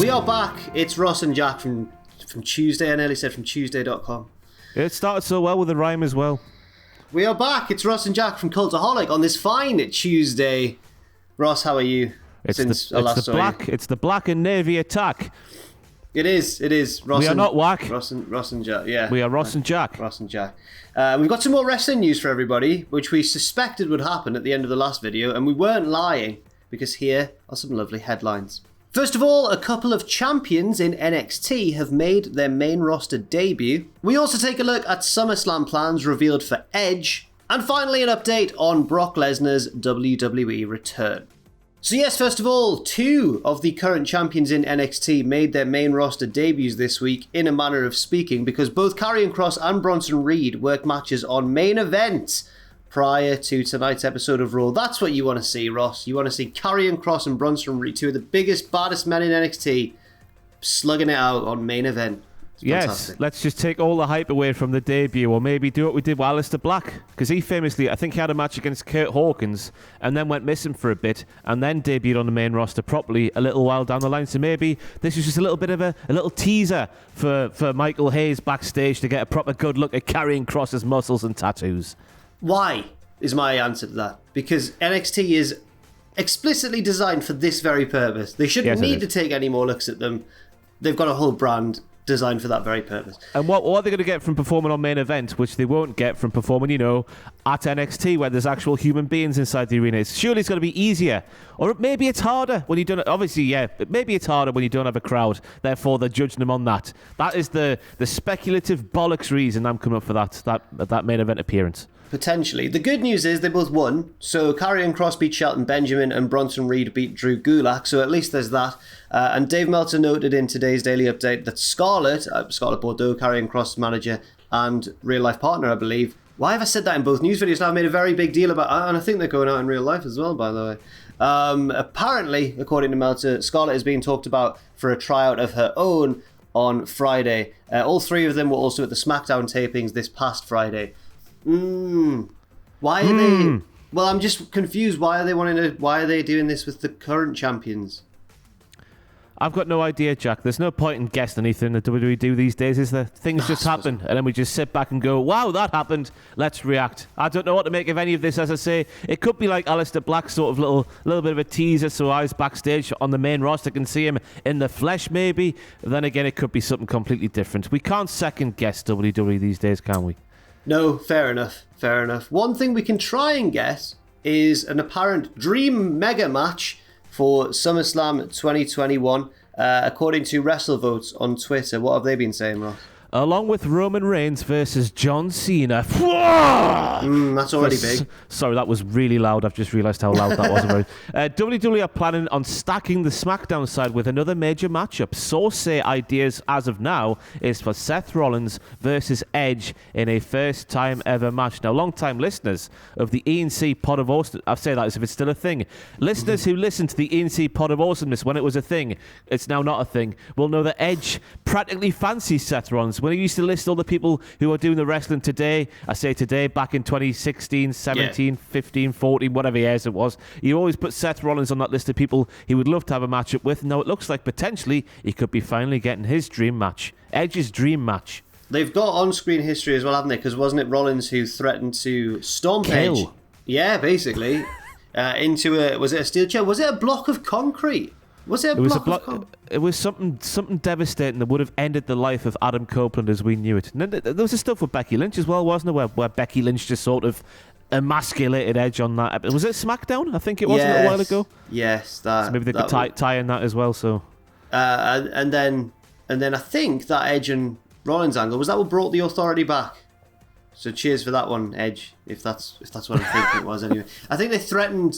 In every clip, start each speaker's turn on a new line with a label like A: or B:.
A: We are back. It's Ross and Jack from Tuesday. I nearly said from Tuesday.com.
B: It started so well with the rhyme as well.
A: We are back. It's Ross and Jack from Cultaholic on this fine Tuesday. Ross, how are you?
B: It's the black and navy attack.
A: It is. Ross
B: we are not whack.
A: Ross and Jack, yeah.
B: We are Ross and Jack.
A: Ross and Jack. We've got some more wrestling news for everybody, which we suspected would happen at the end of the last video, and we weren't lying, because here are some lovely headlines. First of all, a couple of champions in NXT have made their main roster debut. We also take a look at SummerSlam plans revealed for Edge. And finally, an update on Brock Lesnar's WWE return. So yes, first of all, two of the current champions in NXT made their main roster debuts this week, in a manner of speaking, because both Karrion Kross and Bronson Reed worked matches on main event prior to tonight's episode of Raw. That's what you want to see, Ross. You want to see Karrion Kross and Bronson Reed, two of the biggest, baddest men in NXT, slugging it out on main event.
B: Yes, let's just take all the hype away from the debut, or maybe do what we did with Aleister Black, because he famously, I think he had a match against Kurt Hawkins and then went missing for a bit and then debuted on the main roster properly a little while down the line. So maybe this is just a little bit of a little teaser for Michael Hayes backstage to get a proper good look at Karrion Kross's muscles and tattoos.
A: Why is my answer to that? Because NXT is explicitly designed for this very purpose. They shouldn't need to take any more looks at them. They've got a whole brand designed for that very purpose.
B: And what are they going to get from performing on main event, which they won't get from performing, at NXT, where there's actual human beings inside the arena? Surely it's going to be easier. Or maybe it's harder when you don't... Obviously, yeah, but maybe it's harder when you don't have a crowd. Therefore, they're judging them on that. That is the speculative bollocks reason I'm coming up for that main event appearance.
A: Potentially. The good news is they both won. So Karrion Kross beat Shelton Benjamin and Bronson Reed beat Drew Gulak. So at least there's that. And Dave Meltzer noted in today's daily update that Scarlett Bordeaux, Karrion Kross' manager and real life partner, I believe. Why have I said that in both news videos? Now I've made a very big deal about it. And I think they're going out in real life as well, by the way. Apparently, according to Meltzer, Scarlett is being talked about for a tryout of her own on Friday. All three of them were also at the SmackDown tapings this past Friday. Why are they... Well, I'm just confused. Why are they doing this with the current champions?
B: I've got no idea, Jack. There's no point in guessing anything that WWE do these days, is there? Things just happen, and then we just sit back and go, wow, that happened. Let's react. I don't know what to make of any of this, as I say. It could be like Aleister Black's sort of little bit of a teaser, so eyes backstage on the main roster can see him in the flesh, maybe. Then again, it could be something completely different. We can't second guess WWE these days, can we?
A: No, fair enough. One thing we can try and guess is an apparent dream mega match for SummerSlam 2021, according to WrestleVotes on Twitter. What have they been saying, Ross?
B: Along with Roman Reigns versus John Cena.
A: That's already big.
B: Sorry, that was really loud. I've just realised how loud that was. WWE are planning on stacking the SmackDown side with another major matchup. Sources say ideas as of now is for Seth Rollins versus Edge in a first-time ever match. Now, long-time listeners of the ENC Pod of Awesome, I say that as if it's still a thing. Listeners who listened to the ENC Pod of Awesomeness when it was a thing, it's now not a thing, will know that Edge practically fancies Seth Rollins. When he used to list all the people who are doing the wrestling today, I say today, back in 2016, 17, 15, 14, whatever years it was, he always put Seth Rollins on that list of people he would love to have a matchup with. Now it looks like potentially he could be finally getting his dream match. Edge's dream match.
A: They've got on-screen history as well, haven't they? Because wasn't it Rollins who threatened to stomp Edge? Yeah, basically. Into was it a steel chair? Was it a block of concrete? Was it a block of concrete?
B: It was something devastating that would have ended the life of Adam Copeland as we knew it. And then there was the stuff with Becky Lynch as well, wasn't there? Where Becky Lynch just sort of emasculated Edge on that. Was it SmackDown? I think it was a little while ago.
A: Yes, that.
B: So maybe they could tie in that as well. So.
A: And then I think that Edge and Rollins angle was that what brought the Authority back. So cheers for that one, Edge. If that's what I'm thinking it was anyway. I think he threatened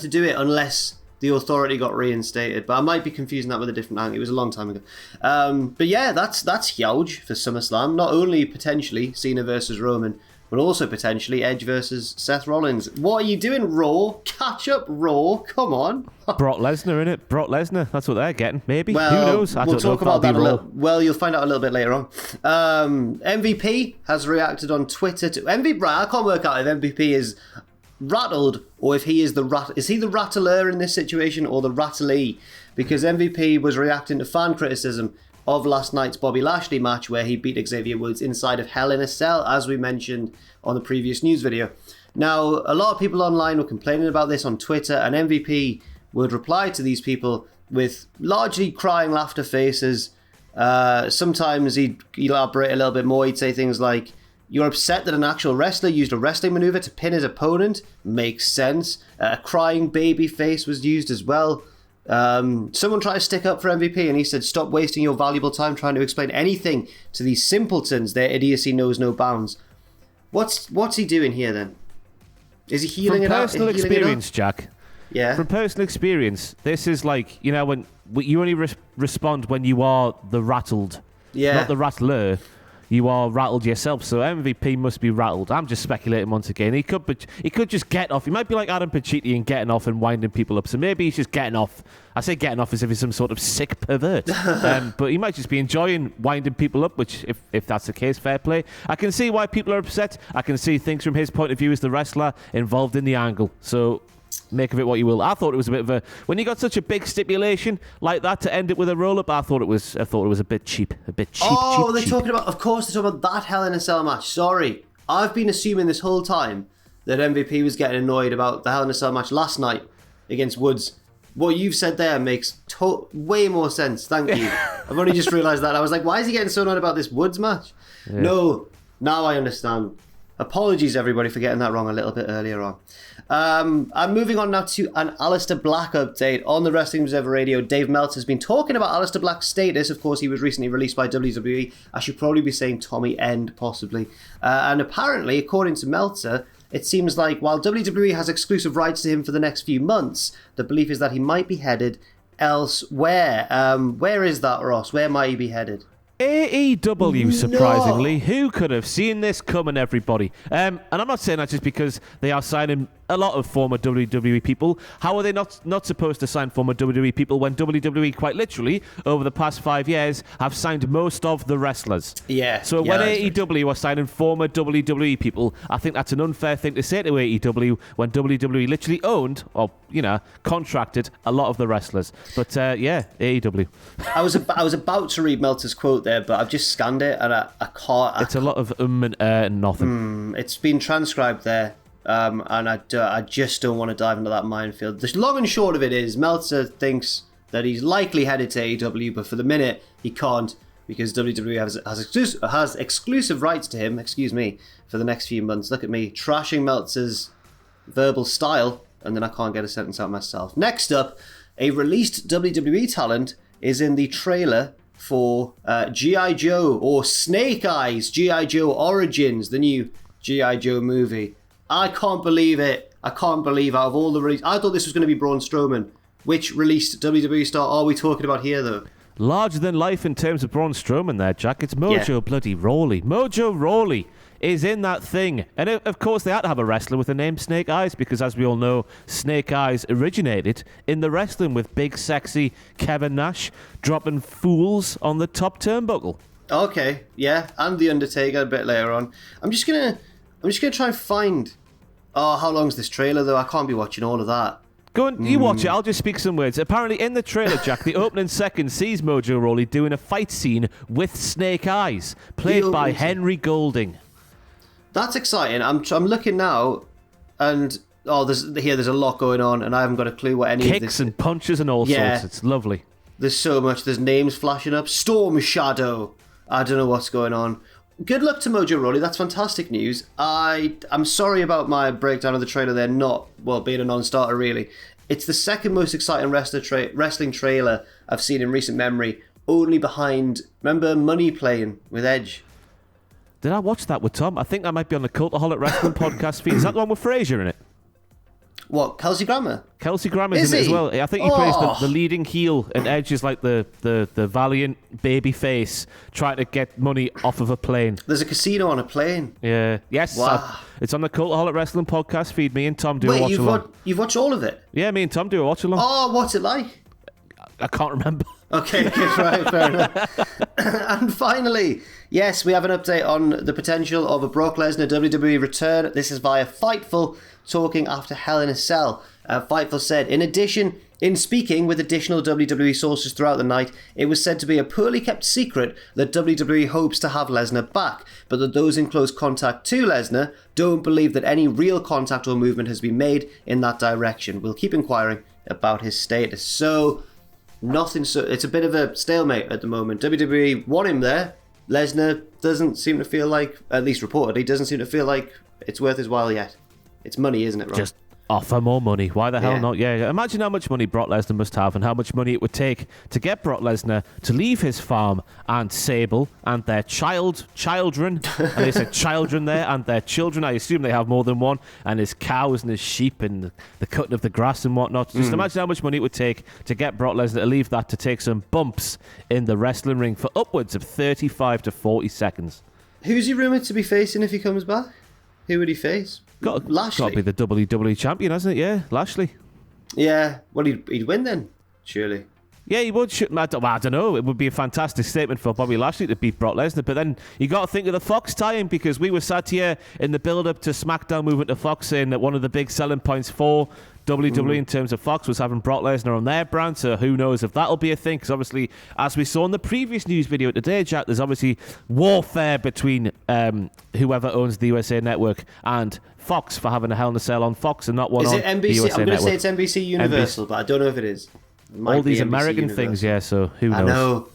A: to do it unless the Authority got reinstated, but I might be confusing that with a different angle. It was a long time ago. But yeah, that's huge for SummerSlam. Not only potentially Cena versus Roman, but also potentially Edge versus Seth Rollins. What are you doing, Raw? Catch up, Raw. Come on.
B: Brock Lesnar, innit? Brock Lesnar. That's what they're getting. Maybe.
A: Well,
B: who knows?
A: We'll talk about that a little. Well, you'll find out a little bit later on. MVP has reacted on Twitter to MVP. I can't work out if MVP is rattled or if he is is he the rattler in this situation or the rattlee? Because MVP was reacting to fan criticism of last night's Bobby Lashley match where he beat Xavier Woods inside of Hell in a Cell, as we mentioned on the previous news video. Now, a lot of people online were complaining about this on Twitter, and MVP would reply to these people with largely crying laughter faces. Sometimes he'd elaborate a little bit more. He'd say things like, "You're upset that an actual wrestler used a wrestling maneuver to pin his opponent? Makes sense." A crying baby face was used as well. Someone tried to stick up for MVP and he said, "Stop wasting your valuable time trying to explain anything to these simpletons. Their idiocy knows no bounds." What's he doing here then? Is he healing it out?
B: From personal experience, Jack.
A: Yeah.
B: From personal experience, this is like, when you only respond when you are the rattled, not the rattler. You are rattled yourself, so MVP must be rattled. I'm just speculating once again. He could just get off. He might be like Adam Pacitti and getting off and winding people up. So maybe he's just getting off. I say getting off as if he's some sort of sick pervert. But he might just be enjoying winding people up, which, if that's the case, fair play. I can see why people are upset. I can see things from his point of view as the wrestler involved in the angle. So make of it what you will. I thought it was a bit of a, when you got such a big stipulation like that to end it with a roll up, I thought it was a bit cheap,
A: Oh, they're talking about, of course, they're talking about that Hell in a Cell match. Sorry, I've been assuming this whole time that MVP was getting annoyed about the Hell in a Cell match last night against Woods. What you've said there makes way more sense. Thank you. I've only just realised that. I was like, why is he getting so annoyed about this Woods match? Yeah. No, now I understand. Apologies, everybody, for getting that wrong a little bit earlier on. I'm moving on now to an Aleister Black update on the Wrestling Observer Radio. Dave Meltzer has been talking about Aleister Black's status. Of course, he was recently released by WWE. I should probably be saying Tommy End, possibly. And apparently, according to Meltzer, it seems like while WWE has exclusive rights to him for the next few months, the belief is that he might be headed elsewhere. Where is that, Ross? Where might he be headed?
B: AEW, surprisingly. No. Who could have seen this coming, everybody? And I'm not saying that just because they are signing a lot of former WWE people. How are they not supposed to sign former WWE people when WWE, quite literally, over the past 5 years, have signed most of the wrestlers?
A: Yeah.
B: So when AEW are signing former WWE people, I think that's an unfair thing to say to AEW when WWE literally owned, or, contracted a lot of the wrestlers. But, AEW.
A: I was about to read Meltzer's quote there, but I've just scanned it and I can't.
B: It's a lot of and nothing.
A: It's been transcribed there. And I just don't want to dive into that minefield. The long and short of it is, Meltzer thinks that he's likely headed to AEW, but for the minute, he can't because WWE has exclusive rights to him, for the next few months. Look at me, trashing Meltzer's verbal style, and then I can't get a sentence out myself. Next up, a released WWE talent is in the trailer for G.I. Joe, or Snake Eyes, G.I. Joe Origins, the new G.I. Joe movie. I can't believe it. I can't believe out of all the releases. I thought this was going to be Braun Strowman. Which released WWE star are we talking about here, though?
B: Larger than life in terms of Braun Strowman there, Jack. It's Mojo bloody Rawley. Mojo Rawley is in that thing. And of course, they had to have a wrestler with the name Snake Eyes because, as we all know, Snake Eyes originated in the wrestling with big, sexy Kevin Nash dropping fools on the top turnbuckle.
A: Okay, yeah. And The Undertaker a bit later on. I'm just gonna try and find... Oh, how long's this trailer, though? I can't be watching all of that.
B: Go on, you watch it. I'll just speak some words. Apparently, in the trailer, Jack, the opening second sees Mojo Rawley doing a fight scene with Snake Eyes, played by Henry Golding.
A: That's exciting. I'm looking now, and there's a lot going on, and I haven't got a clue what any of this...
B: Kicks and punches and all sorts. It's lovely.
A: There's so much. There's names flashing up. Storm Shadow. I don't know what's going on. Good luck to Mojo Rawley. That's fantastic news. I'm sorry about my breakdown of the trailer there being a non-starter, really. It's the second most exciting wrestling trailer I've seen in recent memory, only behind, remember Money Playing with Edge?
B: Did I watch that with Tom? I think that might be on the Cultaholic Wrestling podcast feed. Is that the one with Fraser in it?
A: What, Kelsey Grammer?
B: Kelsey Grammer's in it as well. I think he plays the leading heel, and Edge is like the valiant baby face trying to get money off of a plane.
A: There's a casino on a plane.
B: Yeah. Yes. Wow. It's on the Cultaholic Wrestling podcast feed. Me and Tom do a watch along.
A: You've watched all of it?
B: Yeah, me and Tom do a watch along.
A: Oh, what's it like?
B: I can't remember.
A: Okay, right, fair enough. And finally, yes, we have an update on the potential of a Brock Lesnar WWE return. This is via Fightful, talking after Hell in a Cell. Fightful said, in speaking with additional WWE sources throughout the night, it was said to be a poorly kept secret that WWE hopes to have Lesnar back, but that those in close contact to Lesnar don't believe that any real contact or movement has been made in that direction. We'll keep inquiring about his status. So, it's a bit of a stalemate at the moment. WWE want him there. Lesnar doesn't seem to feel like, at least reportedly, doesn't seem to feel like it's worth his while yet. It's money, isn't it, Rob?
B: Just offer more money. Why the hell not? Yeah. Imagine how much money Brock Lesnar must have and how much money it would take to get Brock Lesnar to leave his farm and Sable and their children. And they said children there and their children. I assume they have more than one. And his cows and his sheep and the cutting of the grass and whatnot. Just imagine how much money it would take to get Brock Lesnar to leave that to take some bumps in the wrestling ring for upwards of 35 to 40 seconds.
A: Who's he rumoured to be facing if he comes back? Who would he face? Lashley.
B: Got to be the WWE champion, hasn't it? Yeah, Lashley.
A: Yeah, well, he'd win then, surely.
B: Yeah, he would. I don't know. It would be a fantastic statement for Bobby Lashley to beat Brock Lesnar. But then you got to think of the Fox tie-in, because we were sat here in the build-up to SmackDown moving to Fox, saying that one of the big selling points for WWE in terms of Fox was having Brock Lesnar on their brand. So who knows if that'll be a thing? Because obviously, as we saw in the previous news video today, Jack, there's obviously warfare between whoever owns the USA Network and Fox for having a Hell in a Cell on Fox and not one on the USA Network. Is it NBC?
A: I'm going to say it's NBC Universal, but I don't know if it is.
B: All these American things, yeah, so who knows?
A: I know.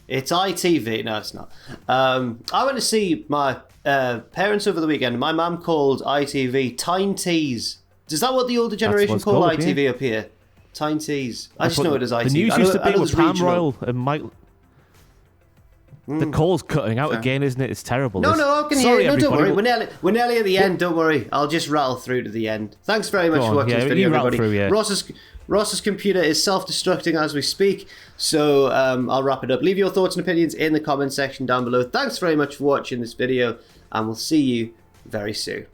A: It's ITV. No, it's not. I went to see my parents over the weekend. My mum called ITV Tyne Tees. Is that what the older generation call ITV up here? Tyne Tees. I just know it as ITV.
B: The news used to be with Pam Royal and Mike. The call's cutting out again, isn't it? It's terrible.
A: No, I can hear it. No, don't worry. We're nearly at the end. Don't worry. I'll just rattle through to the end. Thanks very much for watching this video, everybody. Ross's computer is self-destructing as we speak, so I'll wrap it up. Leave your thoughts and opinions in the comment section down below. Thanks very much for watching this video, and we'll see you very soon.